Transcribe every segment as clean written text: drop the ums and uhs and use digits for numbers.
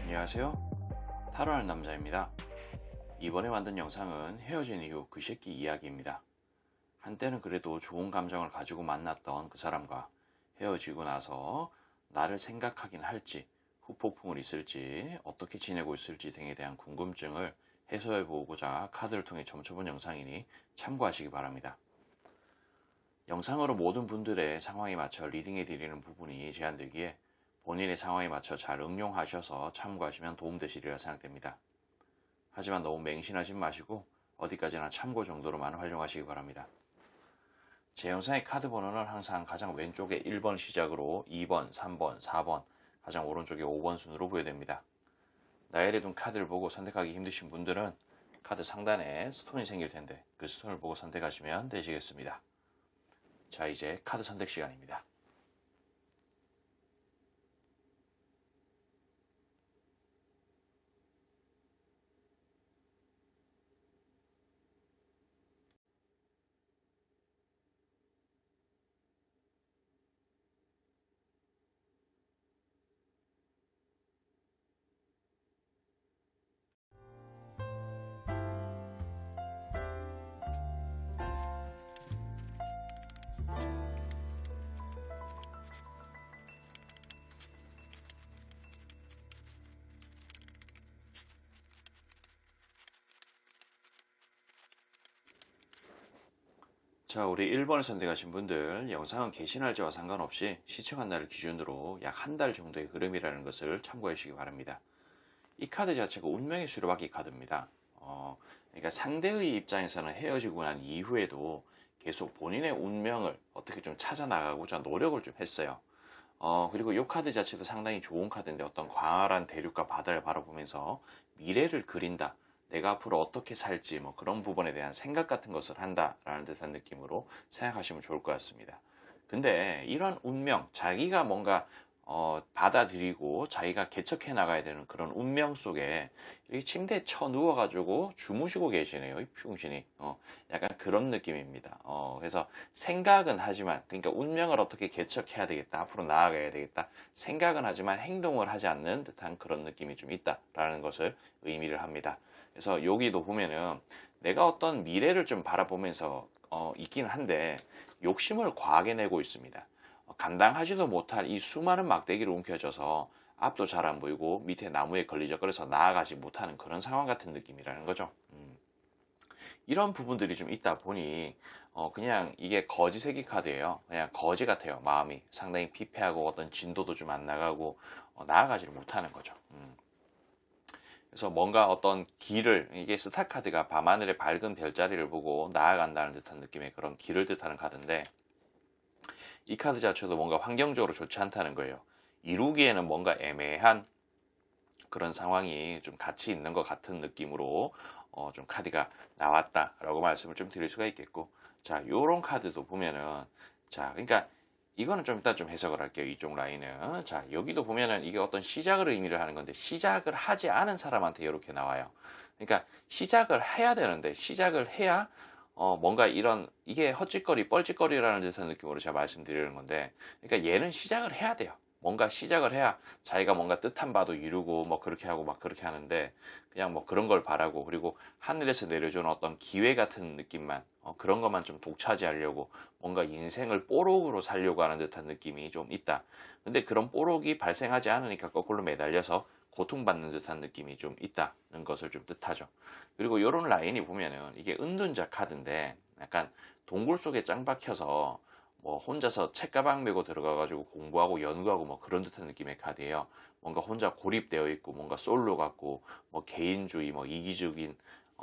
안녕하세요. 타로할 남자입니다. 이번에 만든 영상은 헤어진 이후 그 새끼 이야기입니다. 한때는 그래도 좋은 감정을 가지고 만났던 그 사람과 헤어지고 나서 나를 생각하긴 할지, 후폭풍을 있을지, 어떻게 지내고 있을지 등에 대한 궁금증을 해소해 보고자 카드를 통해 점쳐본 영상이니 참고하시기 바랍니다. 영상으로 모든 분들의 상황에 맞춰 리딩해 드리는 부분이 제한되기에 본인의 상황에 맞춰 잘 응용하셔서 참고하시면 도움되시리라 생각됩니다. 하지만 너무 맹신하지 마시고 어디까지나 참고 정도로만 활용하시기 바랍니다. 제 영상의 카드 번호는 항상 가장 왼쪽에 1번 시작으로 2번, 3번, 4번, 가장 오른쪽에 5번 순으로 부여됩니다. 나열해 둔 카드를 보고 선택하기 힘드신 분들은 카드 상단에 스톤이 생길 텐데 그 스톤을 보고 선택하시면 되시겠습니다. 자, 이제 카드 선택 시간입니다. 자, 우리 1번을 선택하신 분들, 영상은 게시날짜와 상관없이 시청한 날을 기준으로 약 한 달 정도의 흐름이라는 것을 참고해 주시기 바랍니다. 이 카드 자체가 운명의 수레바퀴 카드입니다. 그러니까 상대의 입장에서는 헤어지고 난 이후에도 계속 본인의 운명을 어떻게 좀 찾아 나가고자 노력을 좀 했어요. 그리고 이 카드 자체도 상당히 좋은 카드인데 어떤 광활한 대륙과 바다를 바라보면서 미래를 그린다. 내가 앞으로 어떻게 살지 뭐 그런 부분에 대한 생각 같은 것을 한다라는 듯한 느낌으로 생각하시면 좋을 것 같습니다. 근데 이런 운명, 자기가 뭔가 받아들이고 자기가 개척해 나가야 되는 그런 운명 속에 이 침대에 쳐 누워가지고 주무시고 계시네요. 이 병신이. 약간 그런 느낌입니다. 그래서 생각은 하지만, 그러니까 운명을 어떻게 개척해야 되겠다, 앞으로 나아가야 되겠다, 생각은 하지만 행동을 하지 않는 듯한 그런 느낌이 좀 있다라는 것을 의미를 합니다. 그래서 여기도 보면은 내가 어떤 미래를 좀 바라보면서 있긴 한데 욕심을 과하게 내고 있습니다. 감당하지도 못할 이 수많은 막대기를 움켜져서 앞도 잘 안 보이고 밑에 나무에 걸리적거려서 나아가지 못하는 그런 상황 같은 느낌이라는 거죠. 이런 부분들이 좀 있다 보니 그냥 이게 거지색이 카드예요. 그냥 거지 같아요. 마음이 상당히 피폐하고 어떤 진도도 좀 안 나가고 나아가지를 못하는 거죠. 그래서 뭔가 어떤 길을, 이게 스타 카드가 밤하늘의 밝은 별자리를 보고 나아간다는 듯한 느낌의 그런 길을 뜻하는 카드인데, 이 카드 자체도 뭔가 환경적으로 좋지 않다는 거예요. 이루기에는 뭔가 애매한 그런 상황이 좀 같이 있는 것 같은 느낌으로 좀 카드가 나왔다라고 말씀을 좀 드릴 수가 있겠고, 자, 요런 카드도 보면은, 자, 그러니까 이거는 좀 이따 좀 해석을 할게요. 이쪽 라인은. 자, 여기도 보면은 이게 어떤 시작을 의미를 하는 건데, 시작을 하지 않은 사람한테 이렇게 나와요. 그러니까 시작을 해야 되는데, 시작을 해야 뭔가 이런, 이게 헛짓거리, 뻘짓거리라는 듯한 느낌으로 제가 말씀드리는 건데, 그러니까 얘는 시작을 해야 돼요. 뭔가 시작을 해야 자기가 뭔가 뜻한 바도 이루고 뭐 그렇게 하고 막 그렇게 하는데, 그냥 뭐 그런 걸 바라고, 그리고 하늘에서 내려주는 어떤 기회 같은 느낌만, 그런 것만 좀 독차지하려고 뭔가 인생을 뽀록으로 살려고 하는 듯한 느낌이 좀 있다. 근데 그런 뽀록이 발생하지 않으니까 거꾸로 매달려서 고통받는 듯한 느낌이 좀 있다는 것을 좀 뜻하죠. 그리고 이런 라인이 보면은 이게 은둔자 카드인데, 약간 동굴 속에 짱 박혀서 뭐 혼자서 책가방 메고 들어가가지고 공부하고 연구하고 뭐 그런 듯한 느낌의 카드예요. 뭔가 혼자 고립되어 있고 뭔가 솔로 같고 뭐 개인주의, 뭐 이기적인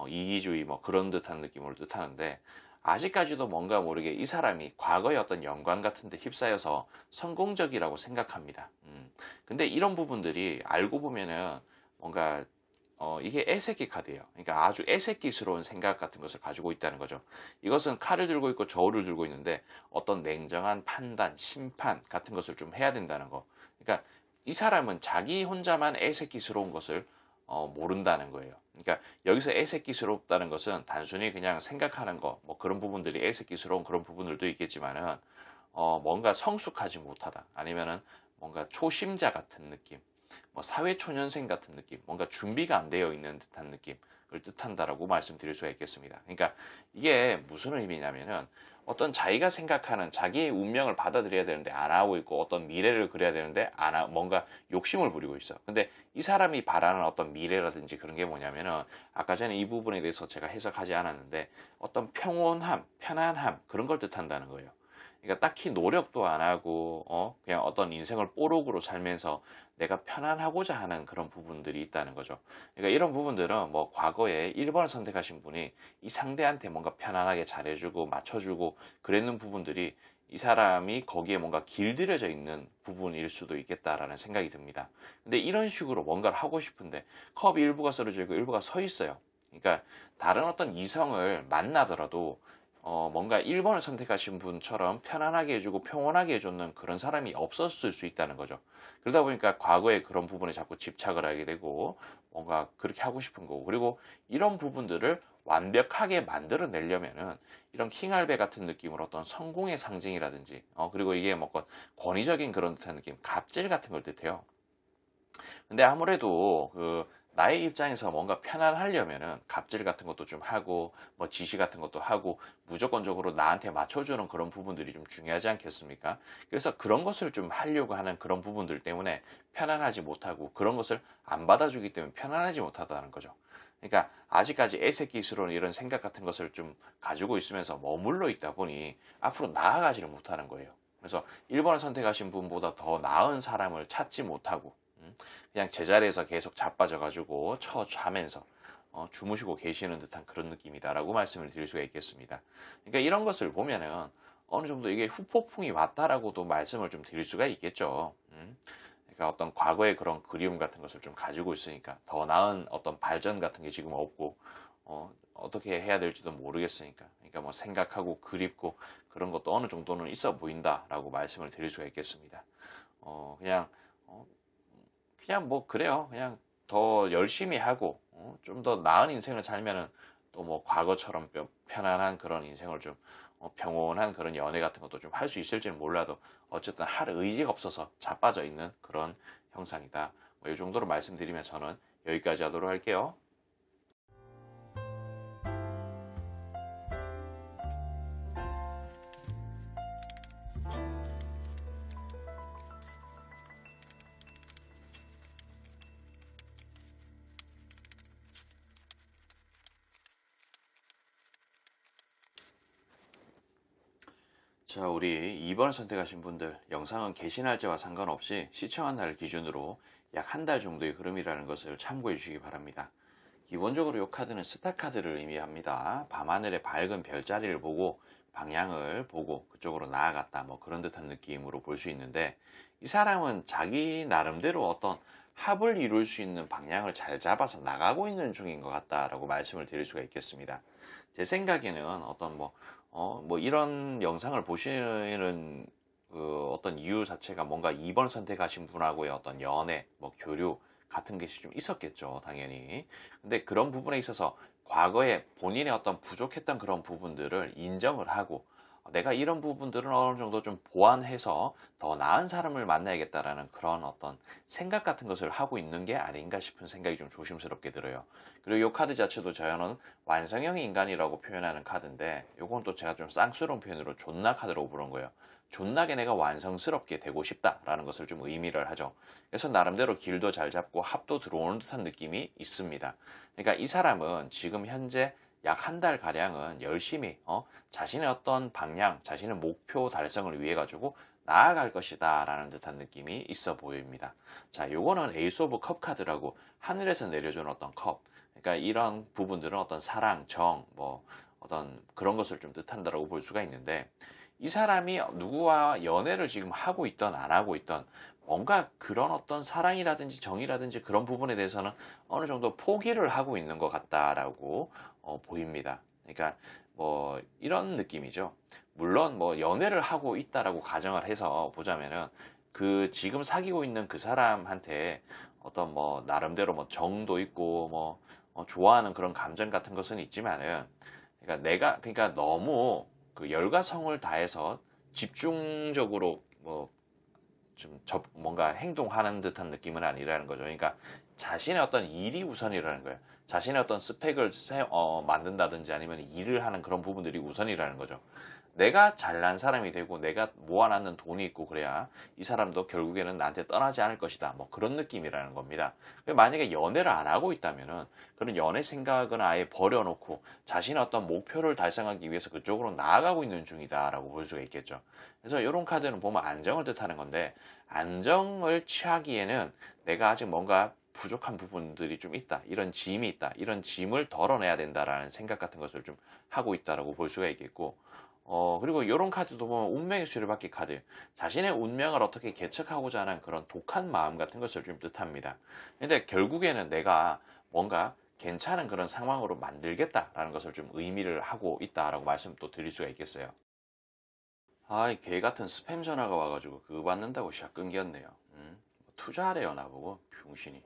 이기주의 뭐 그런 듯한 느낌을 뜻하는데, 아직까지도 뭔가 모르게 이 사람이 과거의 어떤 영광 같은 데 휩싸여서 성공적이라고 생각합니다. 근데 이런 부분들이 알고 보면은 뭔가 이게 애새끼 카드예요. 그러니까 아주 애새끼스러운 생각 같은 것을 가지고 있다는 거죠. 이것은 칼을 들고 있고 저울을 들고 있는데 어떤 냉정한 판단, 심판 같은 것을 좀 해야 된다는 거. 그러니까 이 사람은 자기 혼자만 애새끼스러운 것을 모른다는 거예요. 그러니까 여기서 애새끼스럽다는 것은 단순히 그냥 생각하는 거, 뭐 그런 부분들이 애새끼스러운 그런 부분들도 있겠지만은 뭔가 성숙하지 못하다, 아니면은 뭔가 초심자 같은 느낌. 뭐 사회초년생 같은 느낌, 뭔가 준비가 안 되어 있는 듯한 느낌을 뜻한다라고 말씀드릴 수가 있겠습니다. 그러니까 이게 무슨 의미냐면은 어떤 자기가 생각하는 자기의 운명을 받아들여야 되는데 안 하고 있고 어떤 미래를 그려야 되는데 뭔가 욕심을 부리고 있어. 근데 이 사람이 바라는 어떤 미래라든지 그런 게 뭐냐면은 아까 전에 이 부분에 대해서 제가 해석하지 않았는데 어떤 평온함, 편안함 그런 걸 뜻한다는 거예요. 그러니까 딱히 노력도 안 하고 그냥 어떤 인생을 뽀록으로 살면서 내가 편안하고자 하는 그런 부분들이 있다는 거죠. 그러니까 이런 부분들은 뭐 과거에 1번을 선택하신 분이 이 상대한테 뭔가 편안하게 잘해주고 맞춰주고 그랬는 부분들이 이 사람이 거기에 뭔가 길들여져 있는 부분일 수도 있겠다라는 생각이 듭니다. 근데 이런 식으로 뭔가를 하고 싶은데 컵 일부가 쓰러져 있고 일부가 서 있어요. 그러니까 다른 어떤 이성을 만나더라도 뭔가 1번을 선택하신 분처럼 편안하게 해주고 평온하게 해줬는 그런 사람이 없었을 수 있다는 거죠. 그러다 보니까 과거에 그런 부분에 자꾸 집착을 하게 되고 뭔가 그렇게 하고 싶은 거고 그리고 이런 부분들을 완벽하게 만들어내려면은 이런 킹알베 같은 느낌으로 어떤 성공의 상징이라든지 그리고 이게 뭐 권위적인 그런 듯한 느낌, 갑질 같은 걸 뜻해요. 근데 아무래도 나의 입장에서 뭔가 편안하려면은 갑질 같은 것도 좀 하고 뭐 지시 같은 것도 하고 무조건적으로 나한테 맞춰주는 그런 부분들이 좀 중요하지 않겠습니까? 그래서 그런 것을 좀 하려고 하는 그런 부분들 때문에 편안하지 못하고 그런 것을 안 받아주기 때문에 편안하지 못하다는 거죠. 그러니까 아직까지 애새끼스러운 이런 생각 같은 것을 좀 가지고 있으면서 머물러 있다 보니 앞으로 나아가지를 못하는 거예요. 그래서 1번을 선택하신 분보다 더 나은 사람을 찾지 못하고 그냥 제자리에서 계속 자빠져가지고 자면서 주무시고 계시는 듯한 그런 느낌이다라고 말씀을 드릴 수가 있겠습니다. 그러니까 이런 것을 보면은 어느 정도 이게 후폭풍이 왔다라고도 말씀을 좀 드릴 수가 있겠죠. 그러니까 어떤 과거의 그런 그리움 같은 것을 좀 가지고 있으니까 더 나은 어떤 발전 같은 게 지금 없고 어떻게 해야 될지도 모르겠으니까 그러니까 뭐 생각하고 그립고 그런 것도 어느 정도는 있어 보인다라고 말씀을 드릴 수가 있겠습니다. 그냥 그냥 뭐 그래요. 그냥 더 열심히 하고 좀 더 나은 인생을 살면은 또 뭐 과거처럼 편안한 그런 인생을 좀 평온한 그런 연애 같은 것도 좀 할 수 있을지는 몰라도 어쨌든 할 의지가 없어서 자빠져 있는 그런 형상이다. 뭐 이 정도로 말씀드리면 저는 여기까지 하도록 할게요. 자, 우리 2번 선택하신 분들, 영상은 개시 날짜와 상관없이 시청한 날 기준으로 약 한 달 정도의 흐름이라는 것을 참고해 주시기 바랍니다. 기본적으로 이 카드는 스타 카드를 의미합니다. 밤하늘의 밝은 별자리를 보고 방향을 보고 그쪽으로 나아갔다 뭐 그런 듯한 느낌으로 볼 수 있는데 이 사람은 자기 나름대로 어떤 합을 이룰 수 있는 방향을 잘 잡아서 나가고 있는 중인 것 같다라고 말씀을 드릴 수가 있겠습니다. 제 생각에는 어떤 뭐 이런 영상을 보시는 어떤 이유 자체가 뭔가 2번 선택하신 분하고의 어떤 연애, 뭐 교류 같은 것이 좀 있었겠죠, 당연히. 근데 그런 부분에 있어서 과거에 본인의 어떤 부족했던 그런 부분들을 인정을 하고 내가 이런 부분들은 어느 정도 좀 보완해서 더 나은 사람을 만나야겠다라는 그런 어떤 생각 같은 것을 하고 있는 게 아닌가 싶은 생각이 좀 조심스럽게 들어요. 그리고 이 카드 자체도 저는 완성형 인간이라고 표현하는 카드인데 이건 또 제가 좀 쌍스러운 표현으로 존나 카드라고 부른 거예요. 존나게 내가 완성스럽게 되고 싶다라는 것을 좀 의미를 하죠. 그래서 나름대로 길도 잘 잡고 합도 들어오는 듯한 느낌이 있습니다. 그러니까 이 사람은 지금 현재 약 한 달 가량은 열심히 자신의 어떤 방향, 자신의 목표 달성을 위해 가지고 나아갈 것이다 라는 듯한 느낌이 있어 보입니다. 자, 요거는 에이스 오브 컵 카드라고 하늘에서 내려주는 어떤 컵. 그러니까 이런 부분들은 어떤 사랑, 정, 뭐 어떤 그런 것을 좀 뜻한다라고 볼 수가 있는데 이 사람이 누구와 연애를 지금 하고 있던 안 하고 있던 뭔가 그런 어떤 사랑이라든지 정이라든지 그런 부분에 대해서는 어느 정도 포기를 하고 있는 것 같다라고 보입니다. 그러니까 뭐 이런 느낌이죠. 물론 뭐 연애를 하고 있다라고 가정을 해서 보자면은 그 지금 사귀고 있는 그 사람한테 어떤 뭐 나름대로 뭐 정도 있고 뭐 좋아하는 그런 감정 같은 것은 있지만은 그러니까 너무 그 열과 성을 다해서 집중적으로 뭐 좀 뭔가 행동하는 듯한 느낌은 아니라는 거죠. 그러니까 자신의 어떤 일이 우선이라는 거예요. 자신의 어떤 스펙을 만든다든지 아니면 일을 하는 그런 부분들이 우선이라는 거죠. 내가 잘난 사람이 되고 내가 모아놨는 돈이 있고 그래야 이 사람도 결국에는 나한테 떠나지 않을 것이다. 뭐 그런 느낌이라는 겁니다. 만약에 연애를 안 하고 있다면은 그런 연애 생각은 아예 버려놓고 자신의 어떤 목표를 달성하기 위해서 그쪽으로 나아가고 있는 중이다라고 볼 수가 있겠죠. 그래서 이런 카드는 보면 안정을 뜻하는 건데 안정을 취하기에는 내가 아직 뭔가 부족한 부분들이 좀 있다. 이런 짐이 있다. 이런 짐을 덜어내야 된다라는 생각 같은 것을 좀 하고 있다라고 볼 수가 있겠고 그리고 이런 카드도 보면 운명의 수레바퀴 카드. 자신의 운명을 어떻게 개척하고자 하는 그런 독한 마음 같은 것을 좀 뜻합니다. 근데 결국에는 내가 뭔가 괜찮은 그런 상황으로 만들겠다라는 것을 좀 의미를 하고 있다라고 말씀 또 드릴 수가 있겠어요. 이 개 같은 스팸 전화가 와가지고 그거 받는다고 시작 끊겼네요. 투자하래요, 나보고. 병신이.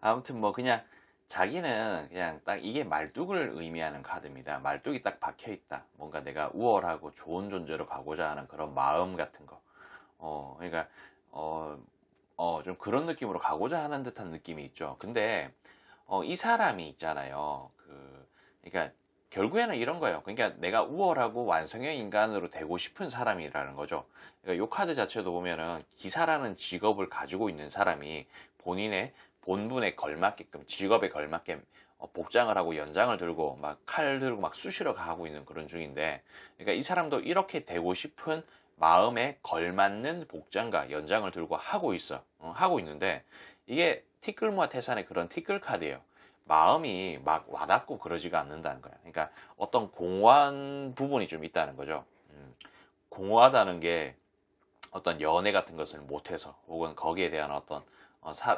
아무튼 뭐 그냥 자기는 그냥 딱 이게 말뚝을 의미하는 카드입니다. 말뚝이 딱 박혀 있다. 뭔가 내가 우월하고 좋은 존재로 가고자 하는 그런 마음 같은 거. 그러니까 좀 그런 느낌으로 가고자 하는 듯한 느낌이 있죠. 근데 이 사람이 있잖아요. 그러니까 결국에는 이런 거예요. 그러니까 내가 우월하고 완성형 인간으로 되고 싶은 사람이라는 거죠. 그러니까 이 카드 자체도 보면은 기사라는 직업을 가지고 있는 사람이 본인의 본분에 걸맞게끔 직업에 걸맞게 복장을 하고 연장을 들고 막 칼 들고 막 쑤시러 가고 있는 그런 중인데, 그러니까 이 사람도 이렇게 되고 싶은 마음에 걸맞는 복장과 연장을 들고 하고 있는데 이게 티끌모아 태산의 그런 티끌 카드예요. 마음이 막 와닿고 그러지가 않는다는 거야. 그러니까 어떤 공허한 부분이 좀 있다는 거죠. 공허하다는 게 어떤 연애 같은 것을 못해서 혹은 거기에 대한 어떤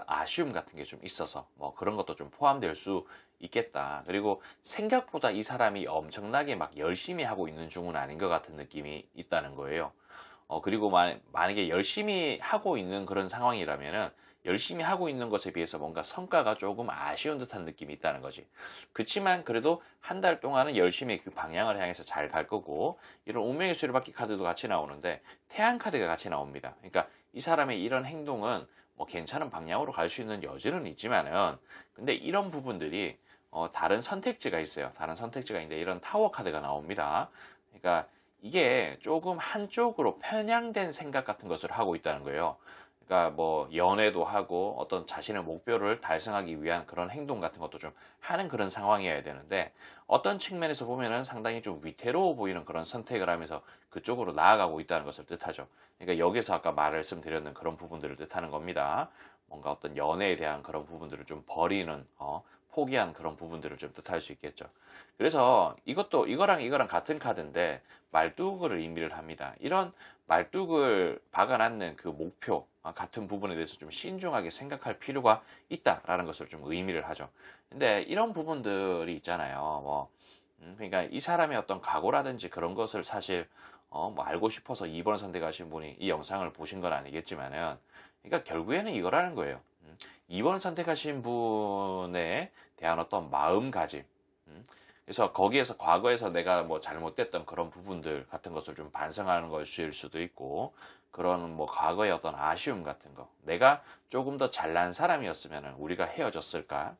아쉬움 같은 게 좀 있어서 뭐 그런 것도 좀 포함될 수 있겠다. 그리고 생각보다 이 사람이 엄청나게 막 열심히 하고 있는 중은 아닌 것 같은 느낌이 있다는 거예요. 그리고 만약에 열심히 하고 있는 그런 상황이라면은 열심히 하고 있는 것에 비해서 뭔가 성과가 조금 아쉬운 듯한 느낌이 있다는 거지. 그치만 그래도 한 달 동안은 열심히 그 방향을 향해서 잘 갈 거고, 이런 운명의 수레바퀴 카드도 같이 나오는데 태양 카드가 같이 나옵니다. 그러니까 이 사람의 이런 행동은 뭐 괜찮은 방향으로 갈 수 있는 여지는 있지만은, 근데 이런 부분들이 다른 선택지가 있어요. 다른 선택지가 있는데 이런 타워 카드가 나옵니다. 그러니까 이게 조금 한쪽으로 편향된 생각 같은 것을 하고 있다는 거예요. 그러니까 뭐 연애도 하고 어떤 자신의 목표를 달성하기 위한 그런 행동 같은 것도 좀 하는 그런 상황이어야 되는데, 어떤 측면에서 보면은 상당히 좀 위태로워 보이는 그런 선택을 하면서 그쪽으로 나아가고 있다는 것을 뜻하죠. 그러니까 여기서 아까 말씀드렸는 그런 부분들을 뜻하는 겁니다. 뭔가 어떤 연애에 대한 그런 부분들을 좀 버리는, 포기한 그런 부분들을 좀 뜻할 수 있겠죠. 그래서 이것도 이거랑 같은 카드인데 말뚝을 의미를 합니다. 이런 말뚝을 박아놨는 그 목표 같은 부분에 대해서 좀 신중하게 생각할 필요가 있다라는 것을 좀 의미를 하죠. 근데 이런 부분들이 있잖아요. 그러니까 이 사람의 어떤 각오라든지 그런 것을 사실 뭐 알고 싶어서 2번 선택하신 분이 이 영상을 보신 건 아니겠지만은, 그러니까 결국에는 이거라는 거예요. 2번 선택하신 분에 대한 어떤 마음가짐. 그래서 거기에서 과거에서 내가 뭐 잘못됐던 그런 부분들 같은 것을 좀 반성하는 것일 수도 있고, 그런 뭐 과거의 어떤 아쉬움 같은 거. 내가 조금 더 잘난 사람이었으면 우리가 헤어졌을까?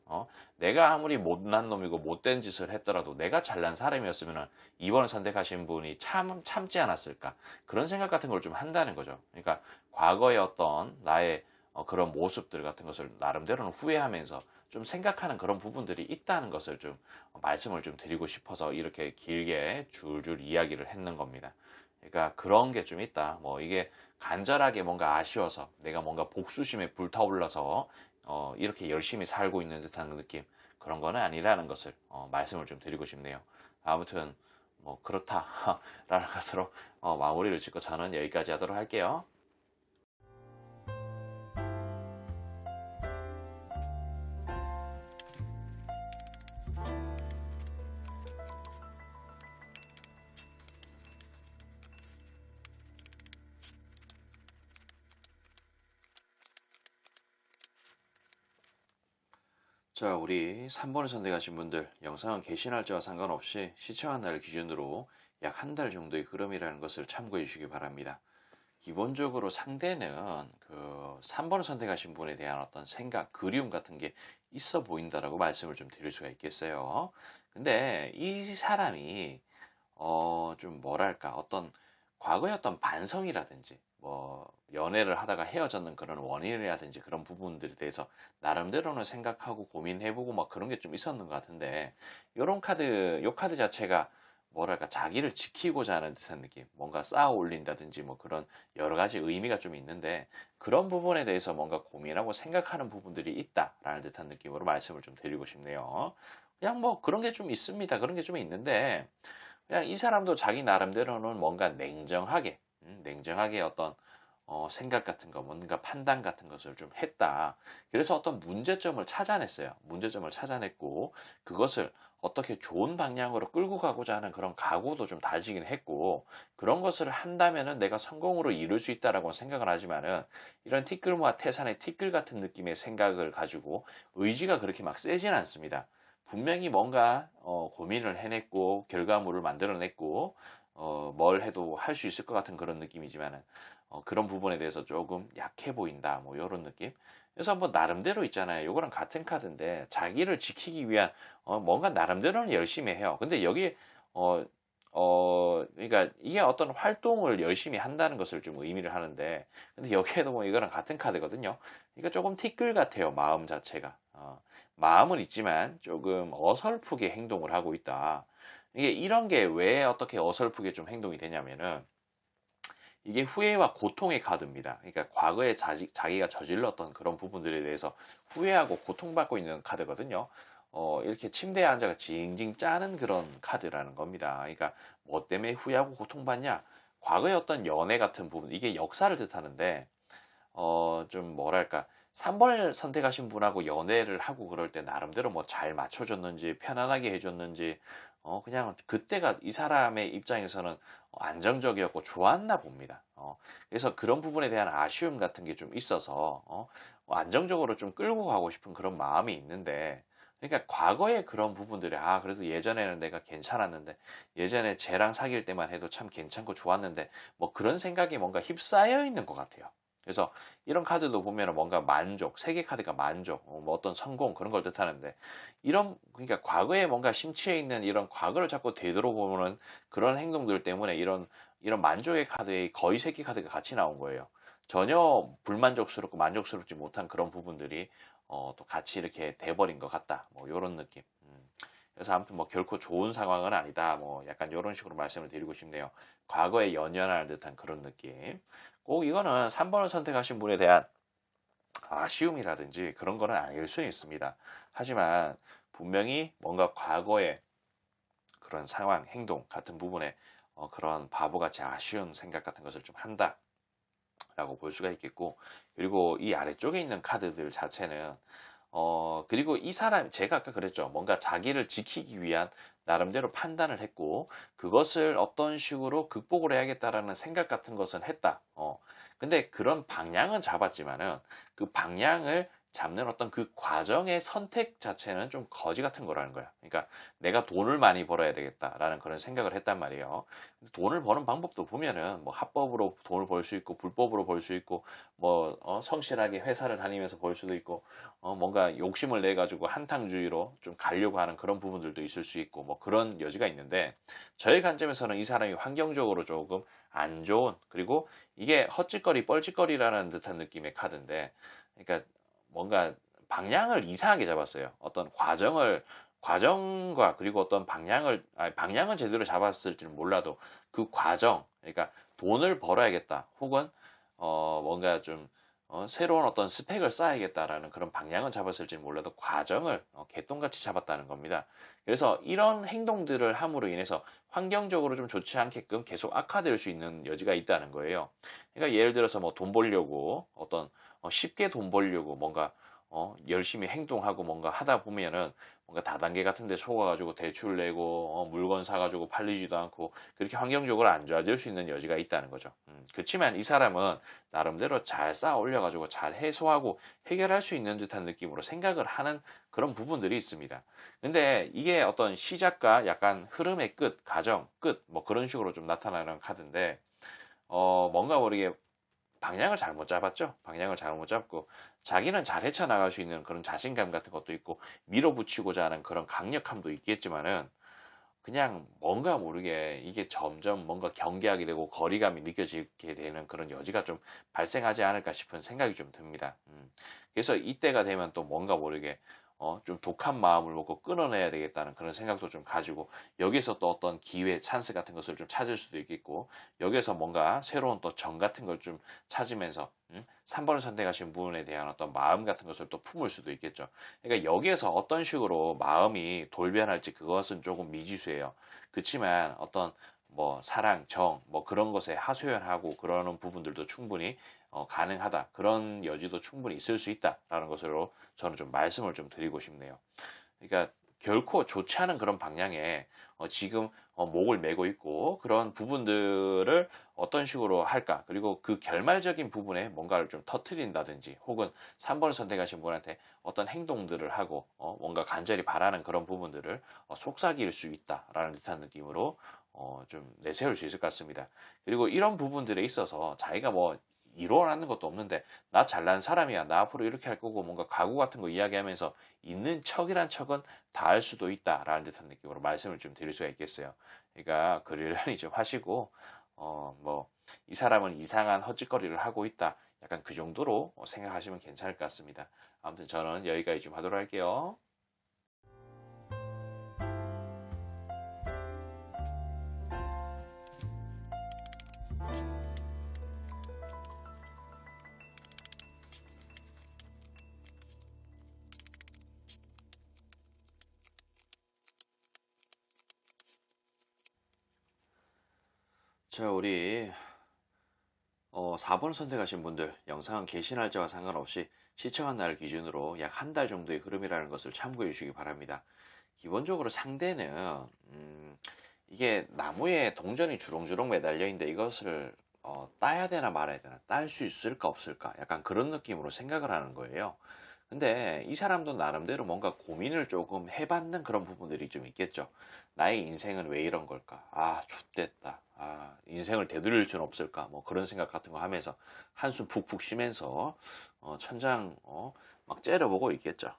내가 아무리 못난 놈이고 못된 짓을 했더라도 내가 잘난 사람이었으면 이번을 선택하신 분이 참지 않았을까? 그런 생각 같은 걸 좀 한다는 거죠. 그러니까 과거의 어떤 나의 그런 모습들 같은 것을 나름대로는 후회하면서 좀 생각하는 그런 부분들이 있다는 것을 좀 말씀을 좀 드리고 싶어서 이렇게 길게 줄줄 이야기를 했는 겁니다. 그러니까 그런 게 좀 있다. 뭐 이게 간절하게 뭔가 아쉬워서 내가 뭔가 복수심에 불타올라서 이렇게 열심히 살고 있는 듯한 느낌, 그런 거는 아니라는 것을 말씀을 좀 드리고 싶네요. 아무튼 뭐 그렇다라는 것으로 마무리를 짓고 저는 여기까지 하도록 할게요. 자, 우리 3번을 선택하신 분들, 영상은 개시 날짜와 상관없이 시청한 날 기준으로 약 한 달 정도의 흐름이라는 것을 참고해 주시기 바랍니다. 기본적으로 상대는 그 3번을 선택하신 분에 대한 어떤 생각, 그리움 같은 게 있어 보인다라고 말씀을 좀 드릴 수가 있겠어요. 근데 이 사람이 좀 뭐랄까 어떤 과거의 어떤 반성이라든지 뭐 연애를 하다가 헤어졌는 그런 원인이라든지 그런 부분들에 대해서 나름대로는 생각하고 고민해보고 막 그런 게 좀 있었는 것 같은데 요 카드 자체가 뭐랄까 자기를 지키고자 하는 듯한 느낌, 뭔가 쌓아 올린다든지 뭐 그런 여러 가지 의미가 좀 있는데 그런 부분에 대해서 뭔가 고민하고 생각하는 부분들이 있다라는 듯한 느낌으로 말씀을 좀 드리고 싶네요. 그냥 뭐 그런 게 좀 있습니다. 그런 게 좀 있는데 그냥 이 사람도 자기 나름대로는 뭔가 냉정하게 어떤 생각 같은 거, 뭔가 판단 같은 것을 좀 했다. 그래서 어떤 문제점을 찾아냈어요. 문제점을 찾아냈고 그것을 어떻게 좋은 방향으로 끌고 가고자 하는 그런 각오도 좀 다지긴 했고 그런 것을 한다면은 내가 성공으로 이룰 수 있다라고 생각을 하지만은 이런 티끌모아 태산의 티끌 같은 느낌의 생각을 가지고 의지가 그렇게 막 세진 않습니다. 분명히 뭔가 고민을 해냈고 결과물을 만들어냈고 뭘 해도 할 수 있을 것 같은 그런 느낌이지만은 그런 부분에 대해서 조금 약해 보인다 뭐 이런 느낌. 그래서 뭐 나름대로 있잖아요. 요거랑 같은 카드인데 자기를 지키기 위한 뭔가 나름대로는 열심히 해요. 근데 여기 어, 그러니까 이게 어떤 활동을 열심히 한다는 것을 좀 의미를 하는데, 근데 여기에도 뭐 이거랑 같은 카드거든요. 그러니까 조금 티끌 같아요, 마음 자체가. 마음은 있지만 조금 어설프게 행동을 하고 있다. 이게 이런 게 왜 어떻게 어설프게 좀 행동이 되냐면은, 이게 후회와 고통의 카드입니다. 그러니까 과거에 자기가 저질렀던 그런 부분들에 대해서 후회하고 고통받고 있는 카드거든요. 이렇게 침대에 앉아가 징징 짜는 그런 카드라는 겁니다. 그러니까 뭐 때문에 후회하고 고통받냐? 과거의 어떤 연애 같은 부분, 이게 역사를 뜻하는데, 좀 뭐랄까, 3번을 선택하신 분하고 연애를 하고 그럴 때 나름대로 뭐 잘 맞춰줬는지, 편안하게 해줬는지, 그냥 그때가 이 사람의 입장에서는 안정적이었고 좋았나 봅니다. 그래서 그런 부분에 대한 아쉬움 같은 게 좀 있어서, 안정적으로 좀 끌고 가고 싶은 그런 마음이 있는데, 그러니까 과거의 그런 부분들이, 그래도 예전에는 내가 괜찮았는데, 예전에 쟤랑 사귈 때만 해도 참 괜찮고 좋았는데, 뭐 그런 생각이 뭔가 휩싸여 있는 것 같아요. 그래서 이런 카드도 보면 뭔가 만족, 세계 카드가 만족, 뭐 어떤 성공 그런 걸 뜻하는데 그러니까 과거에 뭔가 심취해 있는 이런 과거를 자꾸 되돌아보는 그런 행동들 때문에 이런 만족의 카드에 거의 세계 카드가 같이 나온 거예요. 전혀 불만족스럽고 만족스럽지 못한 그런 부분들이 또 같이 이렇게 돼버린 것 같다. 뭐 이런 느낌. 그래서 아무튼 뭐 결코 좋은 상황은 아니다. 뭐 약간 이런 식으로 말씀을 드리고 싶네요. 과거에 연연할 듯한 그런 느낌. 꼭 이거는 3번을 선택하신 분에 대한 아쉬움이라든지 그런 거는 아닐 수 있습니다. 하지만 분명히 뭔가 과거의 그런 상황, 행동 같은 부분에 그런 바보같이 아쉬운 생각 같은 것을 좀 한다. 라고 볼 수가 있겠고, 그리고 이 아래쪽에 있는 카드들 자체는 그리고 이 사람, 제가 아까 그랬죠. 뭔가 자기를 지키기 위한 나름대로 판단을 했고, 그것을 어떤 식으로 극복을 해야겠다라는 생각 같은 것은 했다. 근데 그런 방향은 잡았지만은, 그 방향을 잡는 어떤 그 과정의 선택 자체는 좀 거지 같은 거라는 거야. 그러니까 내가 돈을 많이 벌어야 되겠다라는 그런 생각을 했단 말이에요. 돈을 버는 방법도 보면은 뭐 합법으로 돈을 벌 수 있고, 불법으로 벌 수 있고, 뭐 성실하게 회사를 다니면서 벌 수도 있고, 뭔가 욕심을 내 가지고 한탕주의로 좀 가려고 하는 그런 부분들도 있을 수 있고 뭐 그런 여지가 있는데, 저의 관점에서는 이 사람이 환경적으로 조금 안 좋은, 그리고 이게 헛짓거리 뻘짓거리라는 듯한 느낌의 카드인데, 그러니까 뭔가 방향을 이상하게 잡았어요. 어떤 과정과 그리고 어떤 방향은 제대로 잡았을지는 몰라도 그 과정, 그러니까 돈을 벌어야겠다 혹은 뭔가 좀 새로운 어떤 스펙을 쌓아야겠다라는 그런 방향은 잡았을지는 몰라도 과정을 개똥같이 잡았다는 겁니다. 그래서 이런 행동들을 함으로 인해서 환경적으로 좀 좋지 않게끔 계속 악화될 수 있는 여지가 있다는 거예요. 그러니까 예를 들어서 뭐 돈 벌려고 어떤 쉽게 돈 벌려고 뭔가 열심히 행동하고 뭔가 하다 보면은 뭔가 다단계 같은 데 속아가지고 대출 내고 물건 사가지고 팔리지도 않고 그렇게 환경적으로 안 좋아질 수 있는 여지가 있다는 거죠. 그렇지만 이 사람은 나름대로 잘 쌓아 올려가지고 잘 해소하고 해결할 수 있는 듯한 느낌으로 생각을 하는 그런 부분들이 있습니다. 근데 이게 어떤 시작과 약간 흐름의 끝, 과정, 끝, 뭐 그런 식으로 좀 나타나는 카드인데, 뭔가 모르게 방향을 잘못 잡았죠. 방향을 잘못 잡고 자기는 잘 헤쳐나갈 수 있는 그런 자신감 같은 것도 있고 밀어붙이고자 하는 그런 강력함도 있겠지만은 그냥 뭔가 모르게 이게 점점 뭔가 경계하게 되고 거리감이 느껴지게 되는 그런 여지가 좀 발생하지 않을까 싶은 생각이 좀 듭니다. 그래서 이때가 되면 또 뭔가 모르게 좀 독한 마음을 먹고 끊어내야 되겠다는 그런 생각도 좀 가지고 여기서 또 어떤 기회, 찬스 같은 것을 좀 찾을 수도 있겠고 여기서 뭔가 새로운 또 정 같은 걸 좀 찾으면서 3번을 선택하신 분에 대한 어떤 마음 같은 것을 또 품을 수도 있겠죠. 그러니까 여기에서 어떤 식으로 마음이 돌변할지 그것은 조금 미지수예요. 그렇지만 어떤 뭐 사랑, 정, 뭐 그런 것에 하소연하고 그러는 부분들도 충분히 가능하다. 그런 여지도 충분히 있을 수 있다라는 것으로 저는 좀 말씀을 좀 드리고 싶네요. 그러니까 결코 좋지 않은 그런 방향에 지금 목을 메고 있고 그런 부분들을 어떤 식으로 할까 그리고 그 결말적인 부분에 뭔가를 좀 터트린다든지 혹은 3번을 선택하신 분한테 어떤 행동들을 하고 뭔가 간절히 바라는 그런 부분들을 속삭일 수 있다라는 듯한 느낌으로 좀 내세울 수 있을 것 같습니다. 그리고 이런 부분들에 있어서 자기가 뭐 이뤄내는 것도 없는데 나 잘난 사람이야 나 앞으로 이렇게 할 거고 뭔가 각오 같은 거 이야기하면서 있는 척이란 척은 다 할 수도 있다라는 듯한 느낌으로 말씀을 좀 드릴 수가 있겠어요. 그러니까 그러려니 좀 하시고 뭐 이 사람은 이상한 헛짓거리를 하고 있다 약간 그 정도로 생각하시면 괜찮을 것 같습니다. 아무튼 저는 여기까지 좀 하도록 할게요. 자, 우리 4번 선택하신 분들 영상 게시 날짜와 상관없이 시청한 날 기준으로 약 한 달 정도의 흐름이라는 것을 참고해 주시기 바랍니다. 기본적으로 상대는 이게 나무에 동전이 주렁주렁 매달려 있는데 이것을 따야 되나 말아야 되나 딸 수 있을까 없을까 약간 그런 느낌으로 생각을 하는 거예요. 근데 이 사람도 나름대로 뭔가 고민을 조금 해봤는 그런 부분들이 좀 있겠죠. 나의 인생은 왜 이런 걸까? 아, 좆됐다. 아, 인생을 되돌릴 수는 없을까? 뭐 그런 생각 같은 거 하면서 한숨 푹푹 쉬면서 천장 막 째려보고 있겠죠.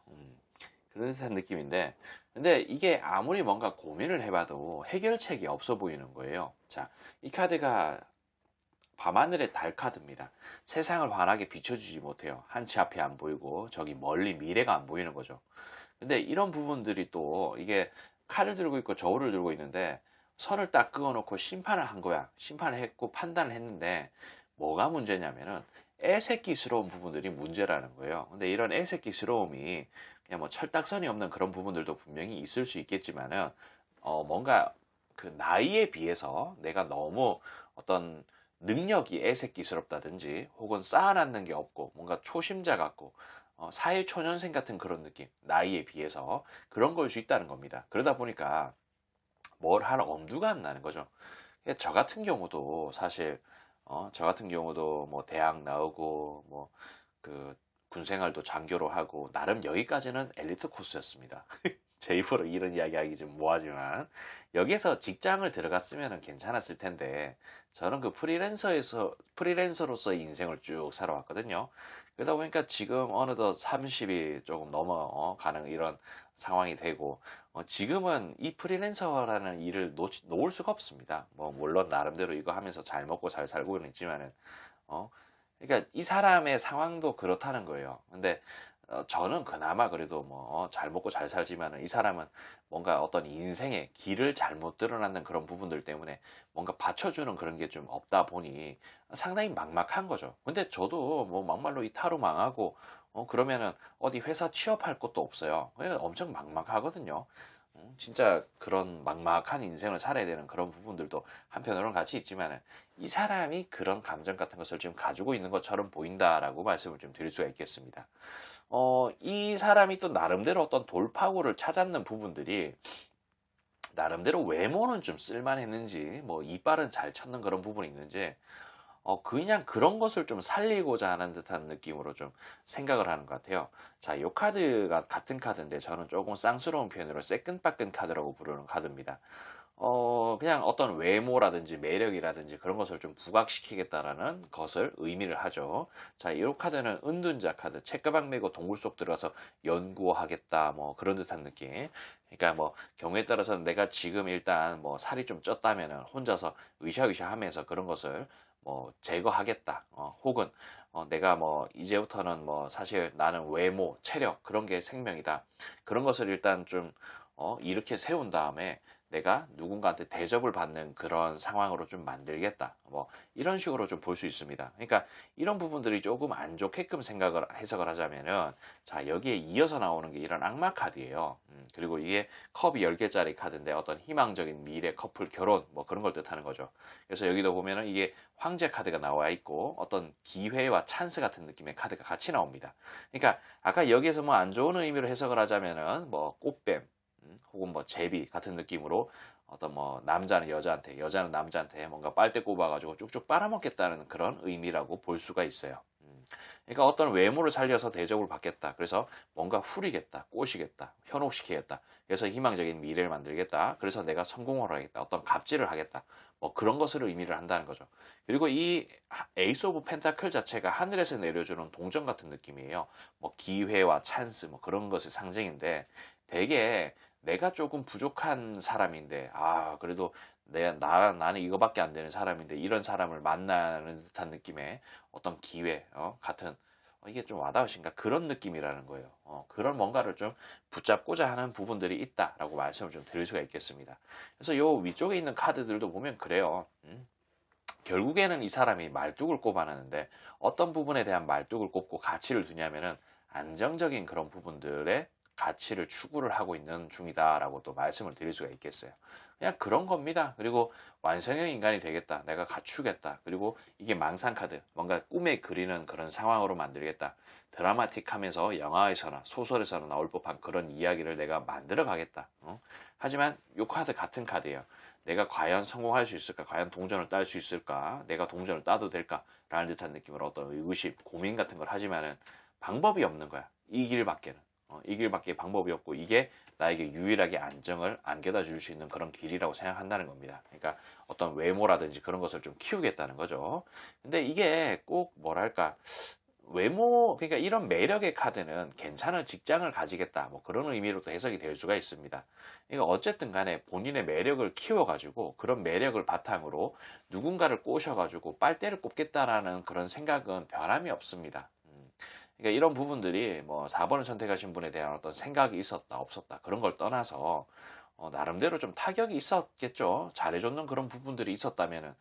그런 듯한 느낌인데 근데 이게 아무리 뭔가 고민을 해봐도 해결책이 없어 보이는 거예요. 자, 이 카드가 밤하늘의 달 카드입니다. 세상을 환하게 비춰주지 못해요. 한치 앞이 안 보이고 저기 멀리 미래가 안 보이는 거죠. 근데 이런 부분들이 또 이게 칼을 들고 있고 저울을 들고 있는데 선을 딱 그어놓고 심판을 한 거야. 심판을 했고 판단을 했는데 뭐가 문제냐면은 애새끼스러운 부분들이 문제라는 거예요. 근데 이런 애새끼스러움이 그냥 뭐 철딱선이 없는 그런 부분들도 분명히 있을 수 있겠지만은 뭔가 그 나이에 비해서 내가 너무 어떤 능력이 애새끼스럽다든지 혹은 쌓아놨는 게 없고 뭔가 초심자 같고 사회초년생 같은 그런 느낌 나이에 비해서 그런 걸 수 있다는 겁니다. 그러다 보니까 뭘 할 엄두가 안 나는 거죠. 저 같은 경우도 사실 저 같은 경우도 뭐 대학 나오고 뭐 그 군생활도 장교로 하고 나름 여기까지는 엘리트 코스였습니다. 제 입으로 이런 이야기 하기 좀 뭐하지만 여기에서 직장을 들어갔으면 괜찮았을 텐데 저는 그 프리랜서로서의 인생을 쭉 살아왔거든요. 그러다 보니까 지금 어느덧 30이 조금 넘어 가는 이런 상황이 되고 지금은 이 프리랜서라는 일을 놓을 수가 없습니다. 뭐 물론 나름대로 이거 하면서 잘 먹고 잘 살고는 있지만은 어 그러니까 이 사람의 상황도 그렇다는 거예요. 근데 저는 그나마 그래도 뭐 잘 먹고 잘 살지만은 이 사람은 뭔가 어떤 인생의 길을 잘못 드러나는 그런 부분들 때문에 뭔가 받쳐주는 그런 게 좀 없다 보니 상당히 막막한 거죠. 근데 저도 뭐 막말로 이 타로 망하고 그러면은 어디 회사 취업할 것도 없어요. 그냥 엄청 막막하거든요. 진짜 그런 막막한 인생을 살아야 되는 그런 부분들도 한편으로는 같이 있지만은 이 사람이 그런 감정 같은 것을 지금 가지고 있는 것처럼 보인다라고 말씀을 좀 드릴 수가 있겠습니다. 이 사람이 또 나름대로 어떤 돌파구를 찾았는 부분들이 나름대로 외모는 좀 쓸만했는지 뭐 이빨은 잘 쳤는 그런 부분이 있는지 그냥 그런 것을 좀 살리고자 하는 듯한 느낌으로 좀 생각을 하는 것 같아요. 자, 이 카드가 같은 카드인데 저는 조금 쌍스러운 표현으로 새끈빠끈 카드라고 부르는 카드입니다. 그냥 어떤 외모라든지 매력이라든지 그런 것을 좀 부각시키겠다라는 것을 의미를 하죠. 자, 이 카드는 은둔자 카드, 책가방 메고 동굴 속 들어가서 연구하겠다, 뭐 그런 듯한 느낌. 그러니까 뭐 경우에 따라서는 내가 지금 일단 뭐 살이 좀 쪘다면은 혼자서 으쌰으쌰 하면서 그런 것을 뭐 제거하겠다, 혹은 내가 뭐 이제부터는 뭐 사실 나는 외모, 체력 그런 게 생명이다. 그런 것을 일단 좀 이렇게 세운 다음에 내가 누군가한테 대접을 받는 그런 상황으로 좀 만들겠다. 뭐 이런 식으로 좀 볼 수 있습니다. 그러니까 이런 부분들이 조금 안 좋게끔 해석을 하자면은 자, 여기에 이어서 나오는 게 이런 악마 카드예요. 그리고 이게 컵이 10개짜리 카드인데 어떤 희망적인 미래, 커플, 결혼 뭐 그런 걸 뜻하는 거죠. 그래서 여기도 보면은 이게 황제 카드가 나와 있고 어떤 기회와 찬스 같은 느낌의 카드가 같이 나옵니다. 그러니까 아까 여기에서 뭐 안 좋은 의미로 해석을 하자면은 뭐 꽃뱀 혹은 뭐 제비 같은 느낌으로 어떤 뭐 남자는 여자한테, 여자는 남자한테 뭔가 빨대 꼽아가지고 쭉쭉 빨아먹겠다는 그런 의미라고 볼 수가 있어요. 그러니까 어떤 외모를 살려서 대접을 받겠다. 그래서 뭔가 후리겠다, 꼬시겠다, 현혹시키겠다. 그래서 희망적인 미래를 만들겠다. 그래서 내가 성공을 하겠다. 어떤 갑질을 하겠다. 뭐 그런 것을 의미를 한다는 거죠. 그리고 이 에이스 오브 펜타클 자체가 하늘에서 내려주는 동전 같은 느낌이에요. 뭐 기회와 찬스 뭐 그런 것의 상징인데 되게 내가 조금 부족한 사람인데 그래도 나는 이거밖에 안 되는 사람인데 이런 사람을 만나는 듯한 느낌의 어떤 기회 같은 이게 좀 와닿으신가 그런 느낌이라는 거예요. 그런 뭔가를 좀 붙잡고자 하는 부분들이 있다라고 말씀을 좀 드릴 수가 있겠습니다. 그래서 요 위쪽에 있는 카드들도 보면 그래요. 결국에는 이 사람이 말뚝을 꼽아내는데 어떤 부분에 대한 말뚝을 꼽고 가치를 두냐면은 안정적인 그런 부분들의 가치를 추구를 하고 있는 중이다라고 또 말씀을 드릴 수가 있겠어요. 그냥 그런 겁니다. 그리고 완성형 인간이 되겠다. 내가 갖추겠다. 그리고 이게 망상 카드. 뭔가 꿈에 그리는 그런 상황으로 만들겠다. 드라마틱하면서 영화에서나 소설에서나 나올 법한 그런 이야기를 내가 만들어 가겠다. 하지만 이 카드 같은 카드예요. 내가 과연 성공할 수 있을까? 과연 동전을 딸 수 있을까? 내가 동전을 따도 될까? 라는 듯한 느낌으로 어떤 의구심, 고민 같은 걸 하지만은 방법이 없는 거야. 이 길밖에는. 이 길밖에 방법이 없고 이게 나에게 유일하게 안정을 안겨다 줄 수 있는 그런 길이라고 생각한다는 겁니다. 그러니까 어떤 외모라든지 그런 것을 좀 키우겠다는 거죠. 근데 이게 꼭 뭐랄까 외모 그러니까 이런 매력의 카드는 괜찮은 직장을 가지겠다 뭐 그런 의미로도 해석이 될 수가 있습니다. 그러니까 어쨌든 간에 본인의 매력을 키워가지고 그런 매력을 바탕으로 누군가를 꼬셔가지고 빨대를 꼽겠다라는 그런 생각은 변함이 없습니다. 그러니까 이런 부분들이 뭐 4번을 선택하신 분에 대한 어떤 생각이 있었다 없었다 그런 걸 떠나서 나름대로 좀 타격이 있었겠죠. 잘해줬는 그런 부분들이 있었다면은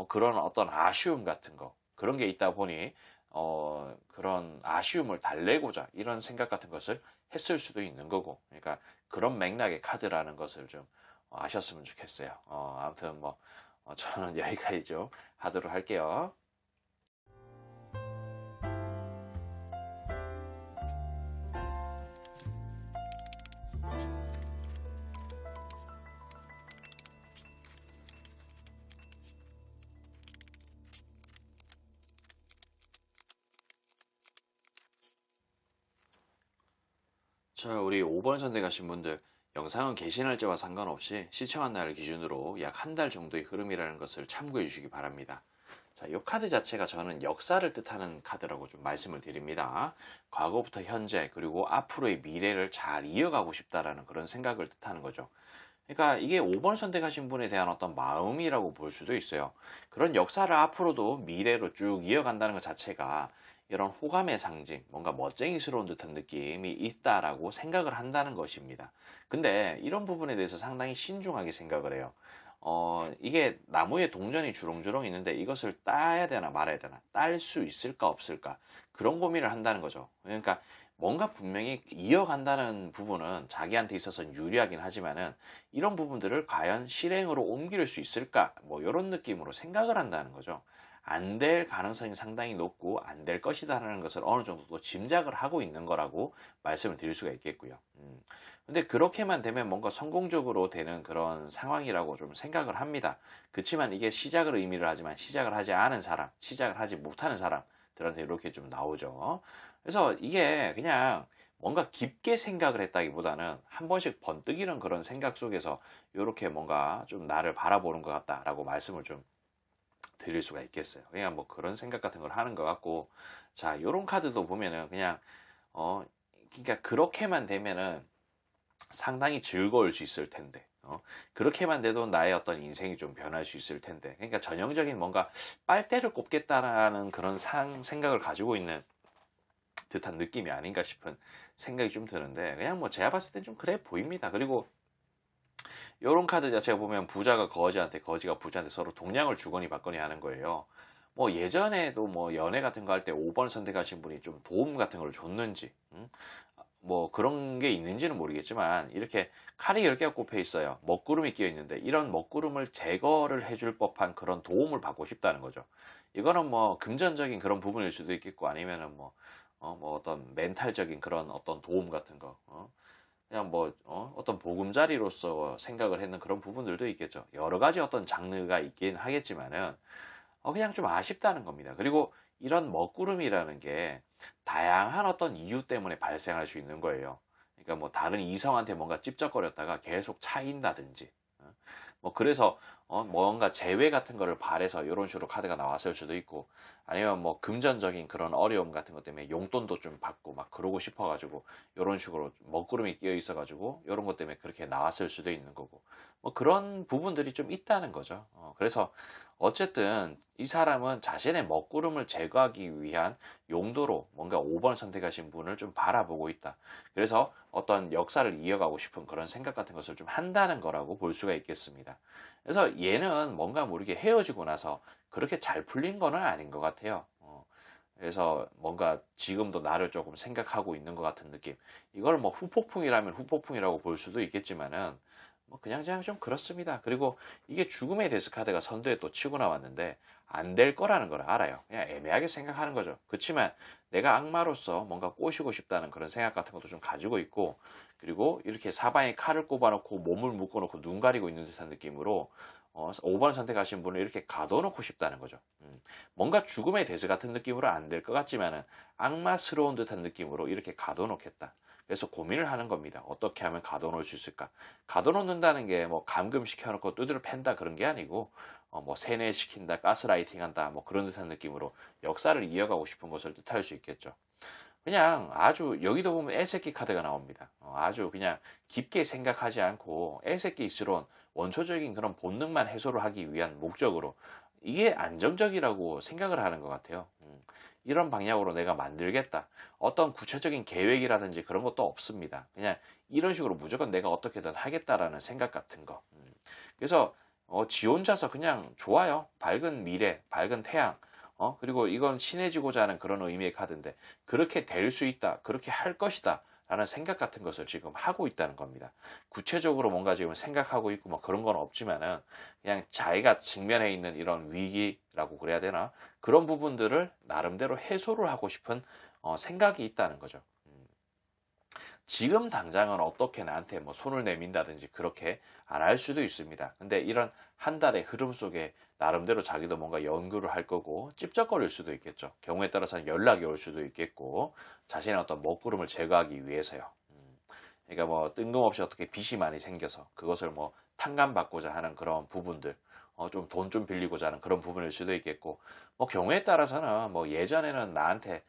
그런 어떤 아쉬움 같은 거 그런 게 있다 보니 그런 아쉬움을 달래고자 이런 생각 같은 것을 했을 수도 있는 거고 그러니까 그런 맥락의 카드라는 것을 좀 아셨으면 좋겠어요. 아무튼 뭐 저는 여기까지 좀 하도록 할게요. 자, 우리 5번 선택하신 분들, 영상은 개시 날짜와 상관없이 시청한 날을 기준으로 약 한 달 정도의 흐름이라는 것을 참고해 주시기 바랍니다. 자, 이 카드 자체가 저는 역사를 뜻하는 카드라고 좀 말씀을 드립니다. 과거부터 현재, 그리고 앞으로의 미래를 잘 이어가고 싶다라는 그런 생각을 뜻하는 거죠. 그러니까 이게 5번 선택하신 분에 대한 어떤 마음이라고 볼 수도 있어요. 그런 역사를 앞으로도 미래로 쭉 이어간다는 것 자체가 이런 호감의 상징, 뭔가 멋쟁이스러운 듯한 느낌이 있다라고 생각을 한다는 것입니다. 근데 이런 부분에 대해서 상당히 신중하게 생각을 해요. 이게 나무에 동전이 주렁주렁 있는데 이것을 따야 되나 말아야 되나, 딸 수 있을까 없을까, 그런 고민을 한다는 거죠. 그러니까 뭔가 분명히 이어간다는 부분은 자기한테 있어서는 유리하긴 하지만은 이런 부분들을 과연 실행으로 옮길 수 있을까? 뭐 이런 느낌으로 생각을 한다는 거죠. 안 될 가능성이 상당히 높고 안 될 것이다라는 것을 어느 정도 또 짐작을 하고 있는 거라고 말씀을 드릴 수가 있겠고요. 근데 그렇게만 되면 뭔가 성공적으로 되는 그런 상황이라고 좀 생각을 합니다. 그렇지만 이게 시작을 의미를 하지만 시작을 하지 않은 사람, 시작을 하지 못하는 사람들한테 이렇게 좀 나오죠. 그래서 이게 그냥 뭔가 깊게 생각을 했다기보다는 한 번씩 번뜩이는 그런 생각 속에서 요렇게 뭔가 좀 나를 바라보는 것 같다라고 말씀을 좀 드릴 수가 있겠어요. 그냥 뭐 그런 생각 같은 걸 하는 것 같고, 자, 요런 카드도 보면은 그냥, 그러니까 그렇게만 되면은 상당히 즐거울 수 있을 텐데, 그렇게만 돼도 나의 어떤 인생이 좀 변할 수 있을 텐데, 그러니까 전형적인 뭔가 빨대를 꼽겠다라는 그런 생각을 가지고 있는 듯한 느낌이 아닌가 싶은 생각이 좀 드는데, 그냥 뭐 제가 봤을 땐 좀 그래 보입니다. 그리고 요런 카드 자체가 보면 부자가 거지한테, 거지가 부자한테 서로 동량을 주거니 받거니 하는 거예요. 뭐 예전에도 뭐 연애 같은 거 할 때 5번 선택하신 분이 좀 도움 같은 걸 줬는지, 뭐 그런 게 있는지는 모르겠지만, 이렇게 칼이 10개가 꼽혀 있어요. 먹구름이 끼어 있는데 이런 먹구름을 제거를 해줄 법한 그런 도움을 받고 싶다는 거죠. 이거는 뭐 금전적인 그런 부분일 수도 있겠고, 아니면은 뭐 어떤 멘탈적인 그런 어떤 도움 같은 거, 그냥 뭐 어떤 보금자리로서 생각을 했는 그런 부분들도 있겠죠. 여러 가지 어떤 장르가 있긴 하겠지만은 그냥 좀 아쉽다는 겁니다. 그리고 이런 먹구름이라는 게 다양한 어떤 이유 때문에 발생할 수 있는 거예요. 그러니까 뭐 다른 이성한테 뭔가 찝쩍거렸다가 계속 차인다든지, 뭐 그래서 뭔가 재회 같은 거를 바래서 이런 식으로 카드가 나왔을 수도 있고, 아니면 뭐 금전적인 그런 어려움 같은 것 때문에 용돈도 좀 받고 막 그러고 싶어가지고 이런 식으로 먹구름이 끼어 있어가지고 이런 것 때문에 그렇게 나왔을 수도 있는 거고, 뭐 그런 부분들이 좀 있다는 거죠. 그래서 어쨌든 이 사람은 자신의 먹구름을 제거하기 위한 용도로 뭔가 5번 선택하신 분을 좀 바라보고 있다. 그래서 어떤 역사를 이어가고 싶은 그런 생각 같은 것을 좀 한다는 거라고 볼 수가 있겠습니다. 그래서 얘는 뭔가 모르게 헤어지고 나서 그렇게 잘 풀린 거는 아닌 것 같아요. 그래서 뭔가 지금도 나를 조금 생각하고 있는 것 같은 느낌. 이걸 뭐 후폭풍이라면 후폭풍이라고 볼 수도 있겠지만은 뭐 그냥 좀 그렇습니다. 그리고 이게 죽음의 데스카드가 선두에 또 치고 나왔는데 안 될 거라는 걸 알아요. 그냥 애매하게 생각하는 거죠. 그렇지만 내가 악마로서 뭔가 꼬시고 싶다는 그런 생각 같은 것도 좀 가지고 있고, 그리고 이렇게 사방에 칼을 꼽아놓고 몸을 묶어놓고 눈 가리고 있는 듯한 느낌으로 5번 선택하신 분을 이렇게 가둬놓고 싶다는 거죠. 뭔가 죽음의 대세 같은 느낌으로 안 될 것 같지만은 악마스러운 듯한 느낌으로 이렇게 가둬놓겠다. 그래서 고민을 하는 겁니다. 어떻게 하면 가둬놓을 수 있을까? 가둬놓는다는 게 뭐 감금시켜놓고 두드려 팬다 그런 게 아니고, 뭐 세뇌시킨다, 가스라이팅한다, 뭐 그런 듯한 느낌으로 역사를 이어가고 싶은 것을 뜻할 수 있겠죠. 그냥 아주 여기도 보면 애새끼 카드가 나옵니다. 아주 그냥 깊게 생각하지 않고 애새끼스러운 원초적인 그런 본능만 해소를 하기 위한 목적으로 이게 안정적이라고 생각을 하는 것 같아요. 이런 방향으로 내가 만들겠다. 어떤 구체적인 계획이라든지 그런 것도 없습니다. 그냥 이런 식으로 무조건 내가 어떻게든 하겠다라는 생각 같은 거. 그래서 지 혼자서 그냥 좋아요. 밝은 미래, 밝은 태양. 그리고 이건 친해지고자 하는 그런 의미의 카드인데, 그렇게 될 수 있다, 그렇게 할 것이다 라는 생각 같은 것을 지금 하고 있다는 겁니다. 구체적으로 뭔가 지금 생각하고 있고 뭐 그런 건 없지만은 그냥 자기가 직면해 있는 이런 위기라고 그래야 되나, 그런 부분들을 나름대로 해소를 하고 싶은 생각이 있다는 거죠. 지금 당장은 어떻게 나한테 뭐 손을 내민다든지 그렇게 안 할 수도 있습니다. 근데 이런 한 달의 흐름 속에 나름대로 자기도 뭔가 연구를 할 거고 찝쩍거릴 수도 있겠죠. 경우에 따라서는 연락이 올 수도 있겠고, 자신의 어떤 먹구름을 제거하기 위해서요. 그러니까 뭐 뜬금없이 어떻게 빚이 많이 생겨서 그것을 뭐 탕감받고자 하는 그런 부분들, 좀 돈 좀 빌리고자 하는 그런 부분일 수도 있겠고, 뭐 경우에 따라서는 뭐 예전에는 나한테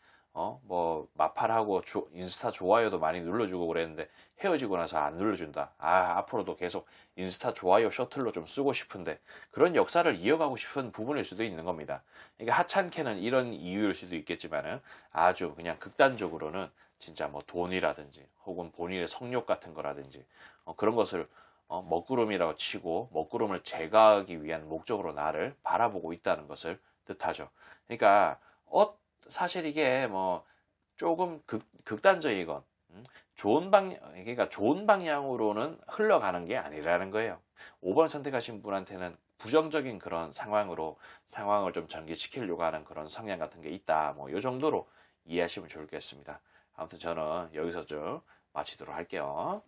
뭐 마팔하고 인스타 좋아요도 많이 눌러주고 그랬는데 헤어지고 나서 안 눌러준다. 앞으로도 계속 인스타 좋아요 셔틀로 좀 쓰고 싶은데, 그런 역사를 이어가고 싶은 부분일 수도 있는 겁니다. 그러니까 하찮게는 이런 이유일 수도 있겠지만은 아주 그냥 극단적으로는 진짜 뭐 돈이라든지 혹은 본인의 성욕 같은 거라든지 그런 것을 먹구름이라고 치고 먹구름을 제거하기 위한 목적으로 나를 바라보고 있다는 것을 뜻하죠. 그러니까 사실 이게 뭐 조금 극단적이건 그러니까 좋은 방향으로는 흘러가는 게 아니라는 거예요. 5번 선택하신 분한테는 부정적인 그런 상황을 좀 전개시키려고 하는 그런 성향 같은 게 있다. 뭐 이 정도로 이해하시면 좋겠습니다. 아무튼 저는 여기서 좀 마치도록 할게요.